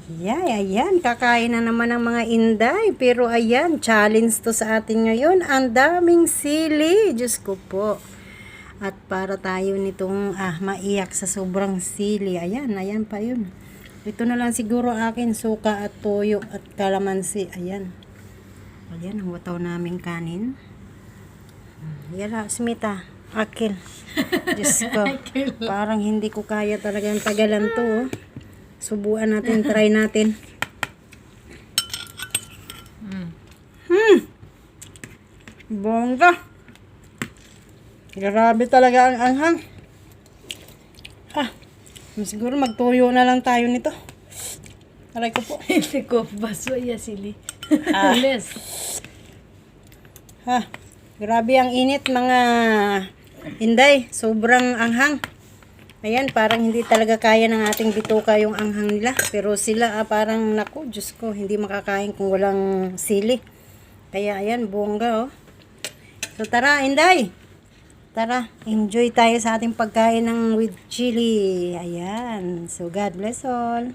Ayan, kakain na naman ng mga inday. Pero ayan, challenge to sa atin ngayon. Ang daming sili. Diyos ko po. At para tayo nitong maiyak sa sobrang sili. Ayan pa yun. Ito na lang siguro akin, suka at toyo at kalamansi. Ayan, ang wataw naming kanin. Yala, Smita, akil. Diyos ko, parang hindi ko kaya talagang tagalan to. Oh. Subuan natin, try natin. Bongga. Grabe talaga ang anghang. Siguro magtuyo na lang tayo nito. Aray ko po. Hindi ko baso ya sili. Alis. Grabe ang init mga inday. Sobrang anghang. Ayan, parang hindi talaga kaya ng ating bituka yung anghang nila. Pero sila parang naku, Diyos ko, hindi makakain kung walang sili. Kaya ayan, bongga oh. So tara, inday. Tara, enjoy tayo sa ating pagkain ng with chili. Ayan. So God bless all.